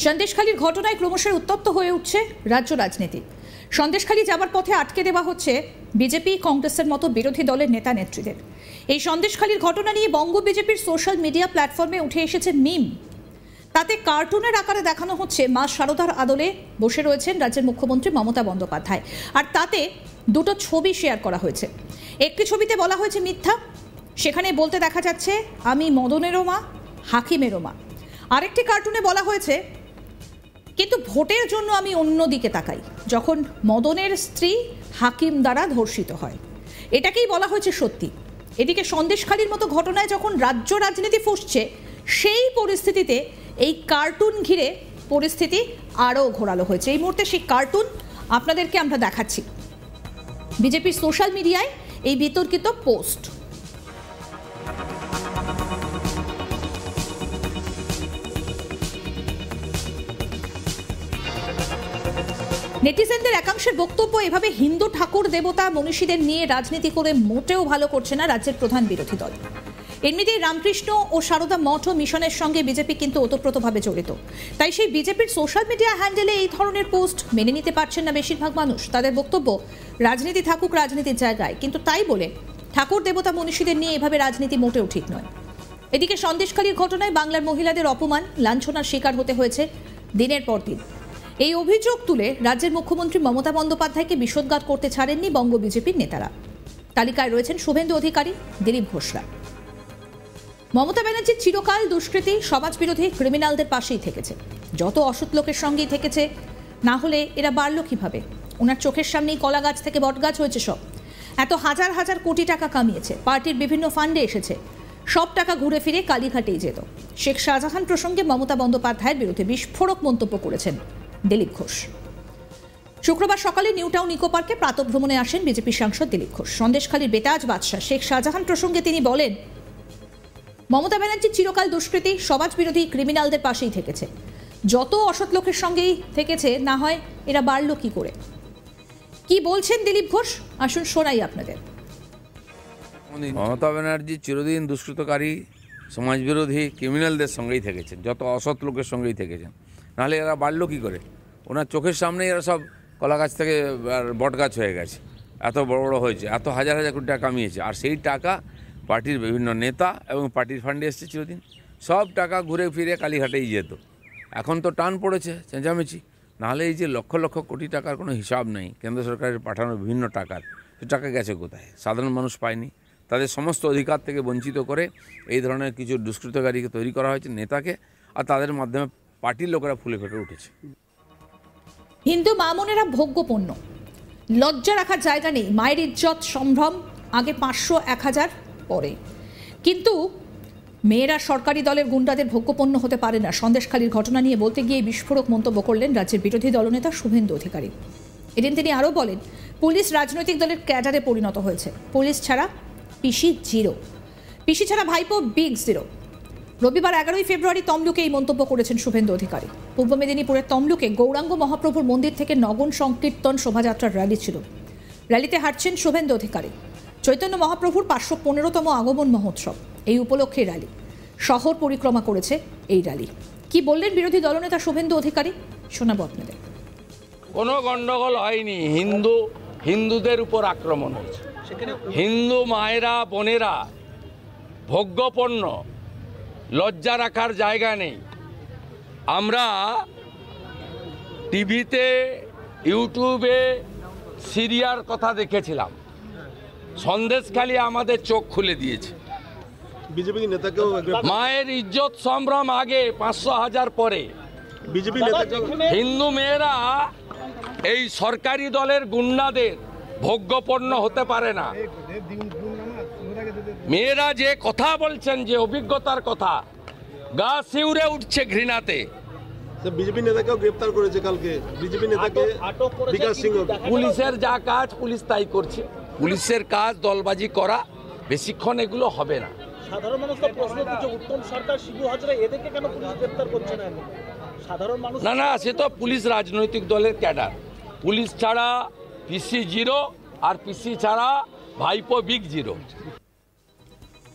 সন্দেশখালীর ঘটনায় ক্রমশ উত্তপ্ত হয়ে উঠছে রাজ্য রাজনীতি। সন্দেশখালী যাবার পথে আটকে দেওয়া হচ্ছে বিজেপি কংগ্রেসের মতো বিরোধী দলের নেতা নেত্রীদের। এই সন্দেশখালীর ঘটনা নিয়ে বঙ্গ বিজেপির সোশ্যাল মিডিয়া প্ল্যাটফর্মে উঠে এসেছে মিম। তাতে কার্টুনের আকারে দেখানো হচ্ছে মা শারদার আদলে বসে রয়েছেন রাজ্যের মুখ্যমন্ত্রী মমতা বন্দ্যোপাধ্যায়, আর তাতে দুটো ছবি শেয়ার করা হয়েছে। একটি ছবিতে বলা হয়েছে মিথ্যা, সেখানে বলতে দেখা যাচ্ছে আমি মদনেরও মা, হাকিমেরও মা। আরেকটি কার্টুনে বলা হয়েছে কিন্তু ভোটের জন্য আমি অন্যদিকে তাকাই, যখন মদনের স্ত্রী হাকিম দ্বারা ধর্ষিত হয়। এটাকেই বলা হয়েছে সত্যি। এদিকে সন্দেশখালীর মতো ঘটনায় যখন রাজ্য রাজনীতি ফুসছে, সেই পরিস্থিতিতে এই কার্টুন ঘিরে পরিস্থিতি আরও ঘোরালো হয়েছে। এই মুহূর্তে সেই কার্টুন আপনাদেরকে আমরা দেখাচ্ছি। বিজেপির সোশ্যাল মিডিয়ায় এই বিতর্কিত পোস্ট। নেটিজেনদের একাংশের বক্তব্য, এভাবে হিন্দু ঠাকুর দেবতা মনীষীদের নিয়ে রাজনীতি করে মোটেও ভালো করছে না রাজ্যের প্রধান বিরোধী দল। এমনিতেই রামকৃষ্ণ ও সারদা মঠ ও মিশনের সঙ্গে বিজেপি কিন্তু ওতপ্রোতভাবে জড়িত। তাই সেই বিজেপির সোশ্যাল মিডিয়া হ্যান্ডেলে এই ধরনের পোস্ট মেনে নিতে পারছেন না বেশিরভাগ মানুষ। তাদের বক্তব্য, রাজনীতি থাকুক রাজনীতির জায়গায়, কিন্তু তাই বলে ঠাকুর দেবতা মনীষীদের নিয়ে এভাবে রাজনীতি মোটেও ঠিক নয়। এদিকে সন্দেশখালীর ঘটনায় বাংলার মহিলাদের অপমান, লাঞ্ছনার শিকার হতে হয়েছে দিনের পর দিন। এই অভিযোগ তুলে রাজ্যের মুখ্যমন্ত্রী মমতা বন্দ্যোপাধ্যায়কে বিষোদ্গার করতে ছাড়েননি বঙ্গ বিজেপির নেতারা। তালিকায় রয়েছেন শুভেন্দু অধিকারী, দিলীপ ঘোষরা। মমতা ব্যানার্জি চিরকাল দুষ্কৃতী, সমাজবিরোধী ক্রিমিনালদের পাশেই থেকেছে, যত অসৎ লোকের সঙ্গেই থেকেছে। না হলে এরা বাড়ল কিভাবে? ওনার চোখের সামনেই কলা গাছ থেকে বটগাছ হয়েছে সব। এত হাজার হাজার কোটি টাকা কামিয়েছে, পার্টির বিভিন্ন ফান্ডে এসেছে, সব টাকা ঘুরে ফিরে কালীঘাটেই যেত। শেখ শাহজাহান প্রসঙ্গে মমতা বন্দ্যোপাধ্যায়ের বিরুদ্ধে বিস্ফোরক মন্তব্য করেছেন দিলীপ ঘোষ। শুক্রবার সকালে নিউ টাউন ইকো পার্কে প্রাতঃভ্রমণে আসেন বিজেপি সাংসদ দিলীপ ঘোষ। সন্দেশখালীর বেতাজ বাদশাহ শেখ শাহজাহান প্রসঙ্গে তিনি বলেন, মমতা ব্যানার্জি চিরকাল দুষ্কৃতী, সমাজবিরোধী ক্রিমিনালদের পাশেই থেকেছে, যত অসৎ লোকের সঙ্গেই থেকেছে। না হয় এরা বাড়ল কি করে? কি বলছেন দিলীপ ঘোষ, আসুন শোনাই আপনাদের। মমতা ব্যানার্জি চিরদিন দুষ্কৃতকারী, সমাজবিরোধী ক্রিমিনালদের সঙ্গেই থেকেছেন, যত অসৎ লোকের সঙ্গেই থেকেছেন। নাহলে এরা বাড়লো কী করে? ওনার চোখের সামনেই এরা সব কলা গাছ থেকে বট গাছ হয়ে গেছে, এত বড় বড় হয়েছে, এত হাজার হাজার কোটি টাকা কামিয়েছে। আর সেই টাকা পার্টির বিভিন্ন নেতা এবং পার্টির ফান্ডে এসছে চিরদিন। সব টাকা ঘুরে ফিরে কালীঘাটেই যেত। এখন তো টান পড়েছে চেঁচামেচি। নাহলে এই যে লক্ষ লক্ষ কোটি টাকার কোনো হিসাব নেই, কেন্দ্র সরকারের পাঠানো বিভিন্ন টাকার, সে টাকা গেছে কোথায়? সাধারণ মানুষ পায়নি। তাদের সমস্ত অধিকার থেকে বঞ্চিত করে এই ধরনের কিছু দুষ্কৃতকারীকে তৈরি করা হয়েছে, নেতাকে, আর তাদের মাধ্যমে পার্টির লোকেরা ফুলে ফেটে উঠেছে। হিন্দু মা বোনেরা ভোগ্যপণ্য, লজ্জা রাখার জায়গা নেই। মায়ের ইজ্জত সম্ভ্রম, আগে 500 1000 পরে। কিন্তু মেয়েরা সরকারি দলের গুন্ডাদের ভোগ্যপণ্য হতে পারে না। সন্দেশখালীর ঘটনা নিয়ে বলতে গিয়ে বিস্ফোরক মন্তব্য করলেন রাজ্যের বিরোধী দলনেতা শুভেন্দু অধিকারী। এদিন তিনি আরও বলেন, পুলিশ রাজনৈতিক দলের ক্যাডারে পরিণত হয়েছে। পুলিশ ছাড়া পিসি জিরো, পিসি ছাড়া ভাইপো বিগ জিরো। রবিবার 11ই ফেব্রুয়ারি তমলুকে এই মন্তব্য করেছেন শুভেন্দু অধিকারী। পূর্ব মেদিনীপুরের তমলুকে গৌরাঙ্গ মহাপ্রভুর মন্দির থেকে নগণ সংকীর্তন শোভাযাত্রার র্যালি ছিল। র্যালিতে হাঁটছেন শুভেন্দু অধিকারী। চৈতন্য মহাপ্রভুর 515তম আগমন মহোৎসব, এই উপলক্ষে র্যালি। শহর পরিক্রমা করেছে এই র্যালি। কি বললেন বিরোধী দলনেতা শুভেন্দু অধিকারী, শোনাবো আপনাদের। কোনো গন্ডগোল হয়নি, হিন্দুদের উপর আক্রমণ হয়েছে। হিন্দু মায়েরা বোনেরা ভোগ্যপণ্য, লজ্জা রাখার জায়গা নেই। আমরা টিভিতে, ইউটিউবে সিরিয়ার কথা দেখেছিলাম, সন্দেশখালী আমাদের চোখ খুলে দিয়েছে। বিজেপি নেতাকেও মায়ের ইজ্জত সম্ভ্রম আগে, 500 1000 পরে। বিজেপি নেতাকে হিন্দু মেয়েরা এই সরকারি দলের গুন্ডাদের ভোগ্যপণ্য হতে পারে না। মেয়েরা যে কথা বলছেন, যে অভিজ্ঞতার কথা, গা শিউরে উঠছে ঘৃণাতে। বিজেপি নেতাকেও গ্রেফতার করেছে কালকে। বিজেপি নেতাকে বিকাশ সিংহ। পুলিশের যা কাজ পুলিশ তাই করছে। পুলিশের কাজ দলবাজি করা, বেশিক্ষণ এগুলো হবে না। সাধারণ মানুষ তো প্রশ্ন করছে, উত্তম সরকার, শিবু হাজরা, এদেরকে কেন পুলিশ গ্রেফতার করছে না? সাধারণ মানুষ না, সে তো পুলিশ রাজনৈতিক দলের ক্যাডার। পুলিশ ছাড়া পিসি জিরো, আর পিসি ছাড়া ভাইপো বিগ জিরো।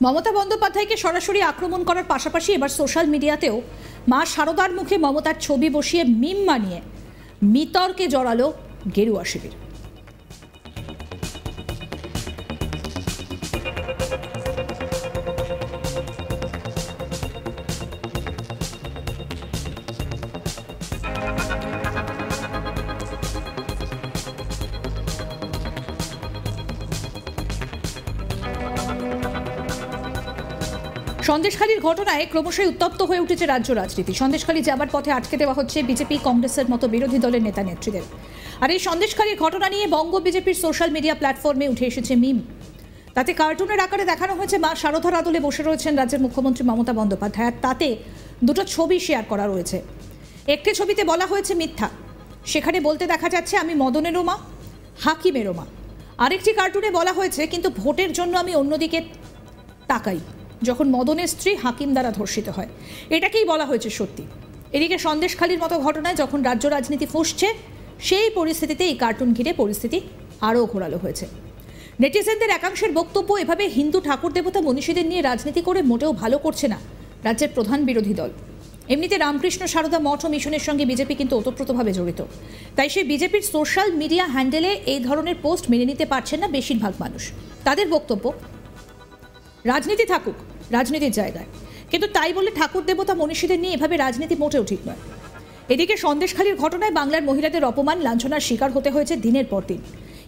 মমতা বন্দ্যোপাধ্যায়কে সরাসরি আক্রমণ করার পাশাপাশি এবার সোশ্যাল মিডিয়াতেও মা শারদার মুখে মমতার ছবি বসিয়ে মিম বানিয়ে বিতর্কে জড়ালো গেরুয়া শিবির। সন্দেশখালীর ঘটনায় ক্রমশই উত্তপ্ত হয়ে উঠেছে রাজ্য রাজনীতি। সন্দেশখালী যাবার পথে আটকে দেওয়া হচ্ছে বিজেপি, কংগ্রেসের মতো বিরোধী দলের নেতা নেত্রীদের। আর এই সন্দেশখালীর ঘটনা নিয়ে বঙ্গ বিজেপির সোশ্যাল মিডিয়া প্ল্যাটফর্মে উঠে এসেছে মিম। তাতে কার্টুনের আকারে দেখানো হয়েছে মা শারদার আদলে বসে রয়েছেন রাজ্যের মুখ্যমন্ত্রী মমতা বন্দ্যোপাধ্যায়। আর তাতে দুটো ছবি শেয়ার করা রয়েছে। একটি ছবিতে বলা হয়েছে মিথ্যা, সেখানে বলতে দেখা যাচ্ছে আমি মদনেরও মা, হাকিমেরও মা। আরেকটি কার্টুনে বলা হয়েছে কিন্তু ভোটের জন্য আমি অন্যদিকে তাকাই, যখন মদনের স্ত্রী হাকিম দ্বারা ধর্ষিত হয়। এটাকেই বলা হয়েছে সত্যি। এদিকে সন্দেশখালীর মতো ঘটনায় যখন রাজ্য রাজনীতি ফুঁসছে, সেই পরিস্থিতিতে এই কার্টুন ঘিরে পরিস্থিতি আরও ঘোরালো হয়েছে। নেটিজেনদের একাংশের বক্তব্য, এভাবে হিন্দু ঠাকুর দেবতা মনীষীদের নিয়ে রাজনীতি করে মোটেও ভালো করছে না রাজ্যের প্রধান বিরোধী দল। এমনিতে রামকৃষ্ণ সারদা মঠ ও মিশনের সঙ্গে বিজেপি কিন্তু ওতপ্রোতভাবে জড়িত। তাই সেই বিজেপির সোশ্যাল মিডিয়া হ্যান্ডেলে এই ধরনের পোস্ট মেনে নিতে পারছেন না বেশিরভাগ মানুষ। তাদের বক্তব্য, রাজনীতি থাকুক রাজনীতির জায়গায়, কিন্তু তাই বলে ঠাকুর দেবতা মনীষীদের নিয়ে এভাবে রাজনীতি মোটেও ঠিক নয়। এদিকে সন্দেশখালীর ঘটনায় বাংলার মহিলাদের অপমান লাঞ্ছনার শিকার হতে হয়েছে দিনের পর দিন।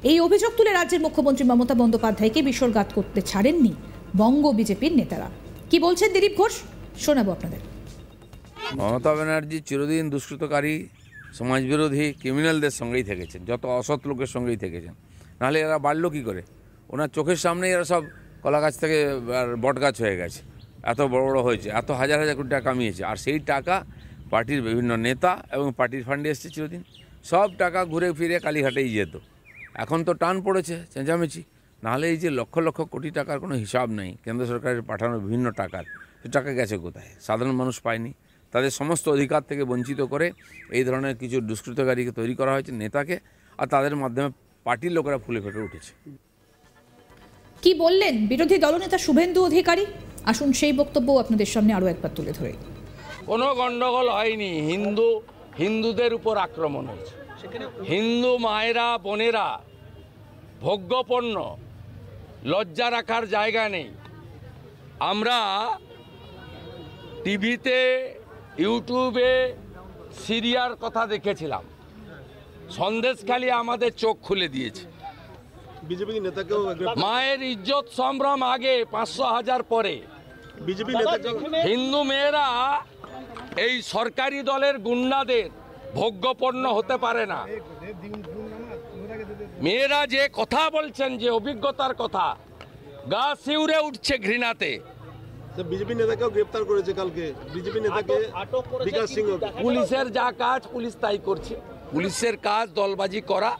এই অভিযোগ তুলে রাজ্যের মুখ্যমন্ত্রী মমতা বন্দ্যোপাধ্যায়কে বিসর্গাত করতে ছাড়েননি বঙ্গ বিজেপির নেতারা। কি বলছেন দিলীপ ঘোষ, শোনাবো আপনাদের। মমতা ব্যানার্জি চিরদিন দুষ্কৃতকারী, সমাজবিরোধী ক্রিমিনালদের সঙ্গেই থেকেছেন, যত অসৎ লোকের সঙ্গেই থেকেছেন। নাহলে এরা বাড়লো কী করে? ওনার চোখের সামনেই এরা সব কলা গাছ থেকে বট গাছ হয়ে গেছে, এত বড় বড় হয়েছে, এত হাজার হাজার কোটি টাকা কামিয়েছে। আর সেই টাকা পার্টির বিভিন্ন নেতা এবং পার্টির ফান্ডে এসছে চিরদিন। সব টাকা ঘুরে ফিরে কালীঘাটেই যেত। এখন তো টান পড়েছে চেঁচামেচি, নাহলে এই যে লক্ষ লক্ষ কোটি টাকার কোনো হিসাব নেই কেন্দ্র সরকারের পাঠানো বিভিন্ন টাকার, সে টাকা গেছে কোথায়? সাধারণ মানুষ পায়নি। তাদের সমস্ত অধিকার থেকে বঞ্চিত করে এই ধরনের কিছু দুষ্কৃতকারীকে তৈরি করা হয়েছে, নেতাকে, আর তাদের মাধ্যমে পার্টির লোকেরা ফুলে ফেটে উঠেছে। কি বললেন বিরোধী দলনেতা শুভেন্দু অধিকারী? আসুন সেই বক্তব্য আপনাদের সামনে আরও একবার তুলে ধরে। কোনো গণ্ডগোল হয়নি, হিন্দুদের উপর আক্রমণ হয়েছে। হিন্দু মায়েরা বোনেরা ভোগ্যপণ্য, লজ্জা রাখার জায়গা নেই। আমরা টিভিতে, ইউটিউবে সিরিয়ার কথা দেখেছিলাম, সন্দেশখালী আমাদের চোখ খুলে দিয়েছে। বিজেপি নেতাকেও মায়ের ইজ্জত সম্ভ্রম আগে, 500,000 পরে। বিজেপি নেতাকে হিন্দু মেয়েরা এই সরকারি দলের গুন্ডাদের ভোগ্যপণ্য হতে পারে না। মেয়েরা যে কথা বলছেন, যে অভিজ্ঞতার কথা, গা শিউরে উঠছে ঘৃণাতে। বিজেপি নেতাকেও গ্রেফতার করেছে কালকে। বিজেপি নেতাকে বিকাশ সিং। পুলিশের যা কাজ পুলিশ তাই করছে। পুলিশের কাজ দলবাজি করা,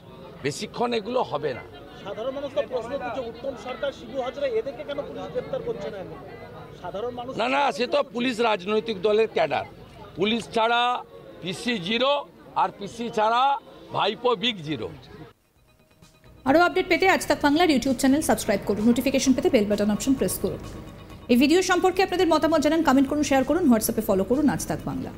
বেশিক্ষণ এগুলো হবে না। সাধারণ মানুষ তো প্রশ্ন করছে, উত্তম সরকার, শিবু হাজরা, এদেরকে কেন পুলিশ গ্রেফতার করছে না? সাধারণ মানুষ না, সে তো পুলিশ রাজনৈতিক দলের ক্যাডার। পুলিশ ছাড়া পিসি 0, আর পিসি ছাড়া ভাইপো বিগ 0। আরও আপডেট পেতে আজ তাক বাংলার ইউটিউব চ্যানেল সাবস্ক্রাইব করুন, নোটিফিকেশন পেতে বেল বাটন অপশন প্রেস করুন। এই ভিডিও সম্পর্কে আপনাদের মতামত জানান, কমেন্ট করুন, শেয়ার করুন, হোয়াটসঅ্যাপে ফলো করুন আজ তাক বাংলা।